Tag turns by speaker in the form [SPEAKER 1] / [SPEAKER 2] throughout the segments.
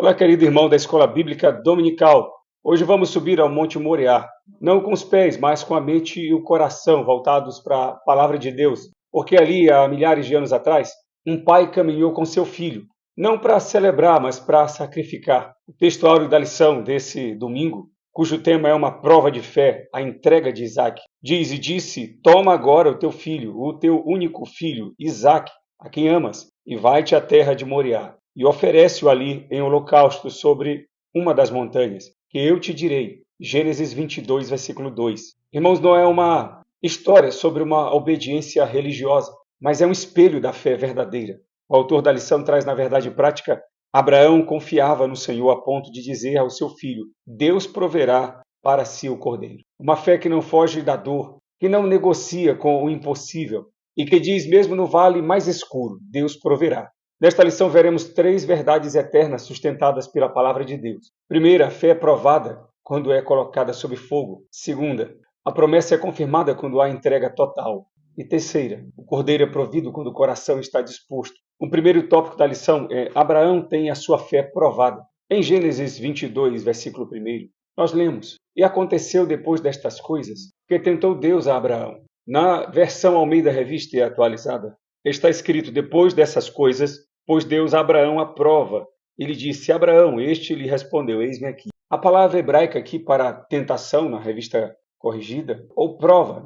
[SPEAKER 1] Olá, querido irmão da Escola Bíblica Dominical. Hoje vamos subir ao Monte Moriá, não com os pés, mas com a mente e o coração voltados para a Palavra de Deus, porque ali, há milhares de anos atrás, um pai caminhou com seu filho, não para celebrar, mas para sacrificar. O texto áureo da lição desse domingo, cujo tema é uma prova de fé, a entrega de Isaac, diz e disse: toma agora o teu filho, o teu único filho, Isaac, a quem amas, e vai-te à terra de Moriá e oferece-o ali em holocausto sobre uma das montanhas, que eu te direi. Gênesis 22, versículo 2. Irmãos, não é uma história sobre uma obediência religiosa, mas é um espelho da fé verdadeira. O autor da lição traz, na verdade prática, Abraão confiava no Senhor a ponto de dizer ao seu filho: Deus proverá para si o cordeiro. Uma fé que não foge da dor, que não negocia com o impossível e que diz, mesmo no vale mais escuro, Deus proverá. Nesta lição veremos três verdades eternas sustentadas pela palavra de Deus. Primeira, a fé é provada quando é colocada sob fogo. Segunda, a promessa é confirmada quando há entrega total. E terceira, o cordeiro é provido quando o coração está disposto. O primeiro tópico da lição é: Abraão tem a sua fé provada. Em Gênesis 22, versículo 1, nós lemos: E aconteceu depois destas coisas que tentou Deus a Abraão. Na versão Almeida Revista e Atualizada, está escrito: depois dessas coisas, pois Deus a Abraão aprova. Ele disse: Abraão, este lhe respondeu: eis-me aqui. A palavra hebraica aqui para tentação, na revista corrigida, ou prova,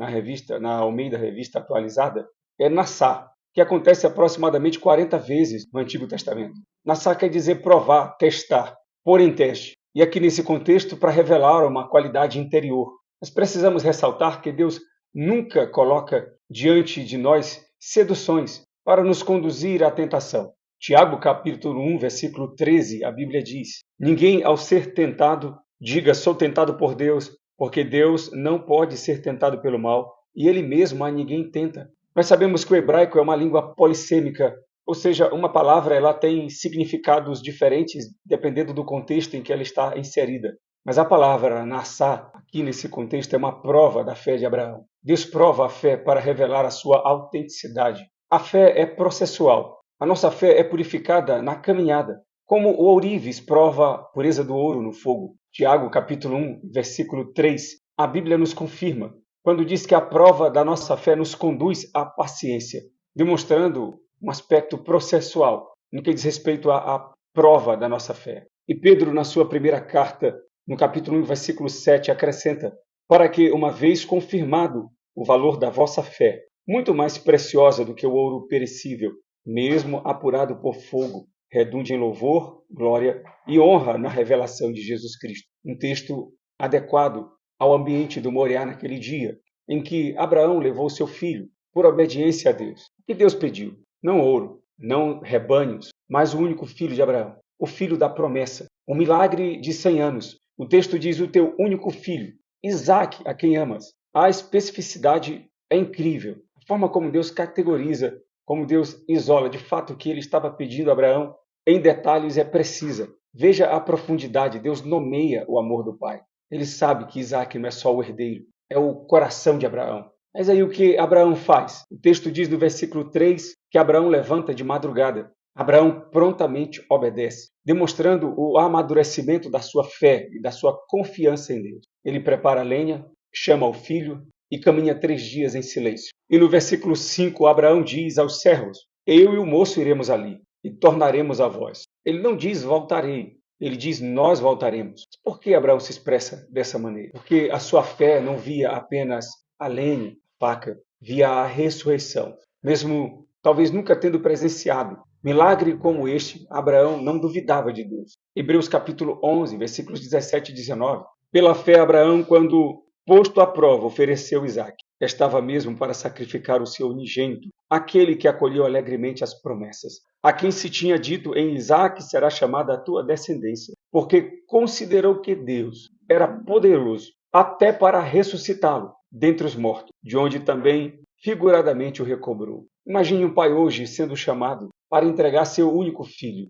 [SPEAKER 1] na Almeida Revista Atualizada, é nassá, que acontece aproximadamente 40 vezes no Antigo Testamento. Nassá quer dizer provar, testar, pôr em teste. E aqui nesse contexto, para revelar uma qualidade interior. Nós precisamos ressaltar que Deus nunca coloca diante de nós seduções para nos conduzir à tentação. Tiago, capítulo 1, versículo 13, a Bíblia diz: ninguém, ao ser tentado, diga, sou tentado por Deus, porque Deus não pode ser tentado pelo mal, e ele mesmo a ninguém tenta. Nós sabemos que o hebraico é uma língua polissêmica, ou seja, uma palavra ela tem significados diferentes dependendo do contexto em que ela está inserida. Mas a palavra nassá, aqui nesse contexto, é uma prova da fé de Abraão. Deus prova a fé para revelar a sua autenticidade. A fé é processual. A nossa fé é purificada na caminhada, como o ourives prova a pureza do ouro no fogo. Tiago, capítulo 1, versículo 3, a Bíblia nos confirma, quando diz que a prova da nossa fé nos conduz à paciência, demonstrando um aspecto processual no que diz respeito à prova da nossa fé. E Pedro, na sua primeira carta, no capítulo 1, versículo 7, acrescenta: para que, uma vez confirmado o valor da vossa fé, muito mais preciosa do que o ouro perecível, mesmo apurado por fogo, redunde em louvor, glória e honra na revelação de Jesus Cristo. Um texto adequado ao ambiente do Moriá naquele dia, em que Abraão levou seu filho por obediência a Deus. O que Deus pediu? Não ouro, não rebanhos, mas o único filho de Abraão, o filho da promessa, um milagre de 100 anos. O texto diz: o teu único filho, Isaac, a quem amas. A especificidade é incrível. A forma como Deus categoriza, como Deus isola de fato o que ele estava pedindo a Abraão, em detalhes é precisa. Veja a profundidade. Deus nomeia o amor do pai. Ele sabe que Isaac não é só o herdeiro, é o coração de Abraão. Mas aí o que Abraão faz? O texto diz no versículo 3 que Abraão levanta de madrugada. Abraão prontamente obedece, demonstrando o amadurecimento da sua fé e da sua confiança em Deus. Ele prepara a lenha, chama o filho e caminha 3 dias em silêncio. E no versículo 5, Abraão diz aos servos: eu e o moço iremos ali e tornaremos a vós. Ele não diz voltarei, ele diz nós voltaremos. Por que Abraão se expressa dessa maneira? Porque a sua fé não via apenas a lenha, a faca, via a ressurreição. Mesmo talvez nunca tendo presenciado milagre como este, Abraão não duvidava de Deus. Hebreus capítulo 11, versículos 17 e 19. Pela fé, Abraão, quando posto à prova, ofereceu Isaac. Estava mesmo para sacrificar o seu unigênito, aquele que acolheu alegremente as promessas, a quem se tinha dito: em Isaac será chamada a tua descendência, porque considerou que Deus era poderoso até para ressuscitá-lo dentre os mortos, de onde também figuradamente o recobrou. Imagine um pai hoje sendo chamado para entregar seu único filho,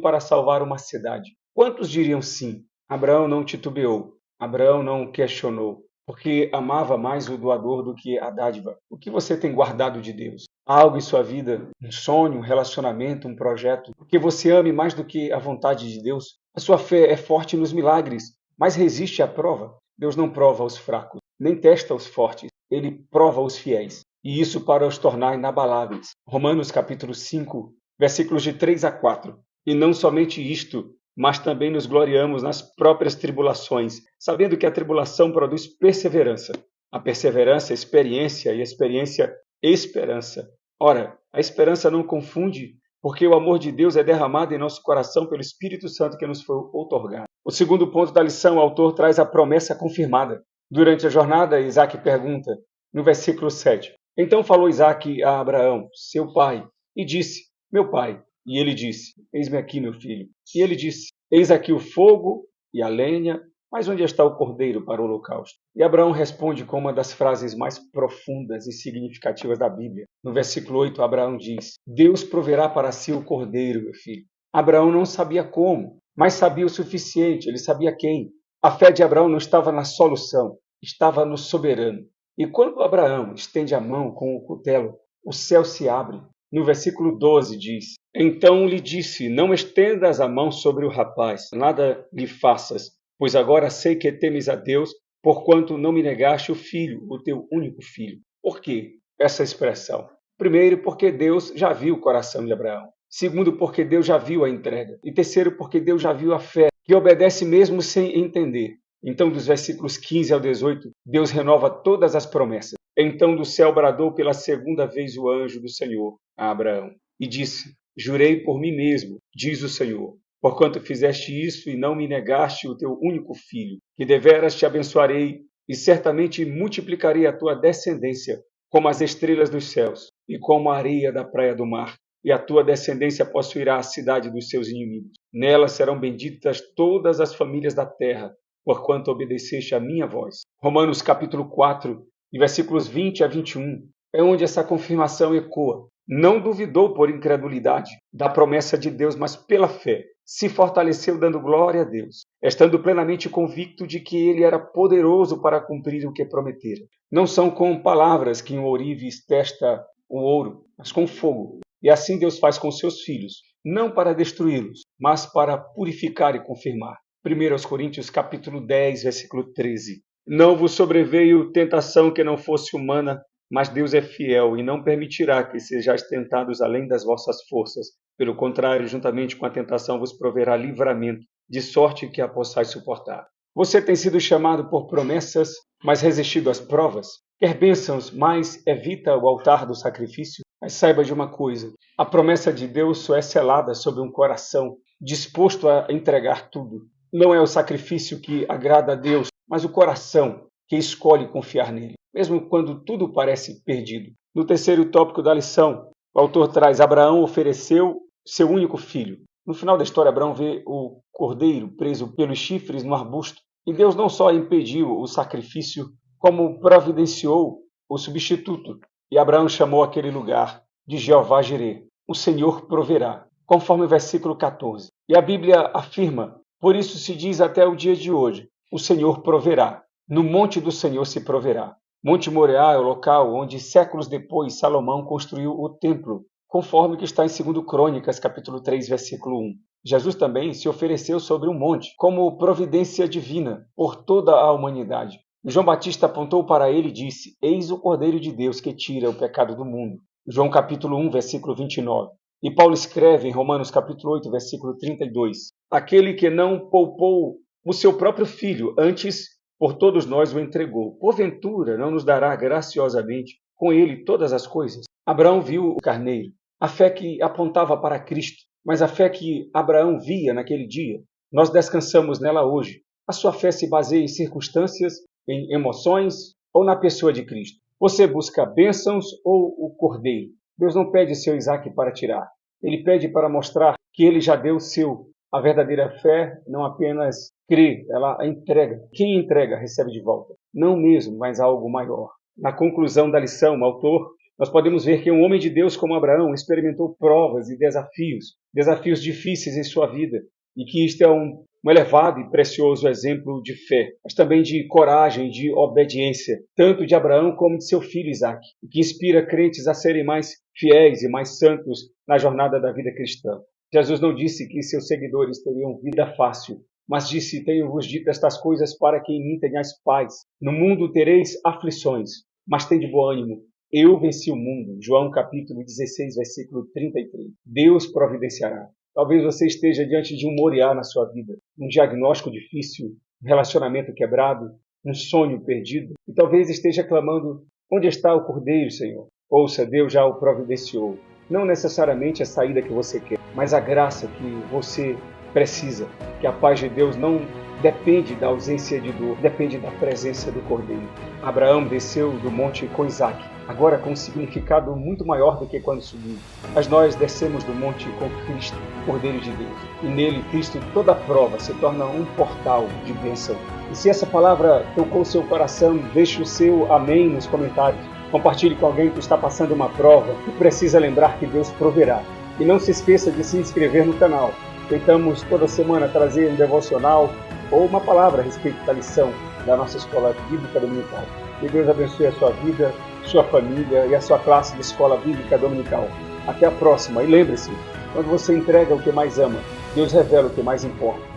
[SPEAKER 1] para salvar uma cidade. Quantos diriam sim? Abraão não titubeou, Abraão não questionou, porque amava mais o doador do que a dádiva. O que você tem guardado de Deus? Há algo em sua vida, um sonho, um relacionamento, um projeto, que você ame mais do que a vontade de Deus? A sua fé é forte nos milagres, mas resiste à prova. Deus não prova os fracos, nem testa os fortes. Ele prova os fiéis, e isso para os tornar inabaláveis. Romanos capítulo 5, versículos de 3 a 4. E não somente isto, mas também nos gloriamos nas próprias tribulações, sabendo que a tribulação produz perseverança. A perseverança, experiência, e a experiência, esperança. Ora, a esperança não confunde, porque o amor de Deus é derramado em nosso coração pelo Espírito Santo que nos foi outorgado. O segundo ponto da lição, o autor traz a promessa confirmada. Durante a jornada, Isaac pergunta, no versículo 7, então falou Isaac a Abraão, seu pai, e disse, meu pai. E ele disse, eis-me aqui, meu filho. E ele disse, eis aqui o fogo e a lenha, mas onde está o cordeiro para o holocausto? E Abraão responde com uma das frases mais profundas e significativas da Bíblia. No versículo 8, Abraão diz, Deus proverá para si o cordeiro, meu filho. Abraão não sabia como, mas sabia o suficiente, ele sabia quem. A fé de Abraão não estava na solução, estava no soberano. E quando Abraão estende a mão com o cutelo, o céu se abre. No versículo 12 diz, então lhe disse, não estendas a mão sobre o rapaz, nada lhe faças, pois agora sei que temes a Deus, porquanto não me negaste o filho, o teu único filho. Por que essa expressão? Primeiro, porque Deus já viu o coração de Abraão. Segundo, porque Deus já viu a entrega. E terceiro, porque Deus já viu a fé, que obedece mesmo sem entender. Então, dos versículos 15 ao 18, Deus renova todas as promessas. Então do céu bradou pela segunda vez o anjo do Senhor a Abraão e disse, jurei por mim mesmo, diz o Senhor, porquanto fizeste isso e não me negaste o teu único filho, que deveras te abençoarei e certamente multiplicarei a tua descendência como as estrelas dos céus e como a areia da praia do mar. E a tua descendência possuirá a cidade dos seus inimigos. Nela serão benditas todas as famílias da terra, porquanto obedeceste a minha voz. Romanos capítulo 4, e versículos 20 a 21, é onde essa confirmação ecoa. Não duvidou por incredulidade da promessa de Deus, mas pela fé se fortaleceu dando glória a Deus, estando plenamente convicto de que ele era poderoso para cumprir o que prometera. Não são com palavras que um ourives testa o ouro, mas com fogo. E assim Deus faz com seus filhos, não para destruí-los, mas para purificar e confirmar. 1 Coríntios capítulo 10, versículo 13. Não vos sobreveio tentação que não fosse humana, mas Deus é fiel e não permitirá que sejais tentados além das vossas forças. Pelo contrário, juntamente com a tentação vos proverá livramento, de sorte que a possais suportar. Você tem sido chamado por promessas, mas resistido às provas? Quer bênçãos, mas evita o altar do sacrifício? Mas saiba de uma coisa, a promessa de Deus só é selada sobre um coração disposto a entregar tudo. Não é o sacrifício que agrada a Deus, mas o coração que escolhe confiar nele, mesmo quando tudo parece perdido. No terceiro tópico da lição, o autor traz, Abraão ofereceu seu único filho. No final da história, Abraão vê o cordeiro preso pelos chifres no arbusto, e Deus não só impediu o sacrifício, como providenciou o substituto. E Abraão chamou aquele lugar de Jeová Jirê, o Senhor proverá, conforme o versículo 14. E a Bíblia afirma, por isso se diz até o dia de hoje, o Senhor proverá. No monte do Senhor se proverá. Monte Moriá é o local onde séculos depois Salomão construiu o templo, conforme o que está em 2 Crônicas, capítulo 3, versículo 1. Jesus também se ofereceu sobre um monte, como providência divina por toda a humanidade. João Batista apontou para ele e disse, eis o Cordeiro de Deus que tira o pecado do mundo. João capítulo 1, versículo 29. E Paulo escreve em Romanos capítulo 8, versículo 32, aquele que não poupou o seu próprio filho, antes por todos nós o entregou. Porventura não nos dará graciosamente com ele todas as coisas? Abraão viu o carneiro, a fé que apontava para Cristo, mas a fé que Abraão via naquele dia, nós descansamos nela hoje. A sua fé se baseia em circunstâncias, em emoções ou na pessoa de Cristo. Você busca bênçãos ou o cordeiro? Deus não pede seu Isaac para tirar. Ele pede para mostrar que ele já deu o seu. A verdadeira fé não apenas crê, ela entrega. Quem entrega recebe de volta. Não mesmo, mas algo maior. Na conclusão da lição, o autor, nós podemos ver que um homem de Deus como Abraão experimentou provas e desafios difíceis em sua vida, e que isto é um elevado e precioso exemplo de fé, mas também de coragem, de obediência, tanto de Abraão como de seu filho Isaque, e que inspira crentes a serem mais fiéis e mais santos na jornada da vida cristã. Jesus não disse que seus seguidores teriam vida fácil, mas disse: tenho-vos dito estas coisas para que em mim tenhais paz. No mundo tereis aflições, mas tende bom ânimo. Eu venci o mundo. João capítulo 16, versículo 33. Deus providenciará. Talvez você esteja diante de um Moriá na sua vida, um diagnóstico difícil, um relacionamento quebrado, um sonho perdido, e talvez esteja clamando: onde está o Cordeiro, Senhor? Ouça, Deus já o providenciou. Não necessariamente a saída que você quer, mas a graça que você precisa, que a paz de Deus não depende da ausência de dor, depende da presença do Cordeiro. Abraão desceu do monte com Isaque, agora com um significado muito maior do que quando subiu. Mas nós descemos do monte com Cristo, o Cordeiro de Deus. E nele, Cristo, toda prova se torna um portal de bênção. E se essa palavra tocou seu coração, deixe o seu amém nos comentários. Compartilhe com alguém que está passando uma prova e precisa lembrar que Deus proverá. E não se esqueça de se inscrever no canal. Tentamos toda semana trazer um devocional ou uma palavra a respeito da lição da nossa Escola Bíblica Dominical. Que Deus abençoe a sua vida, sua família e a sua classe de Escola Bíblica Dominical. Até a próxima. E lembre-se, quando você entrega o que mais ama, Deus revela o que mais importa.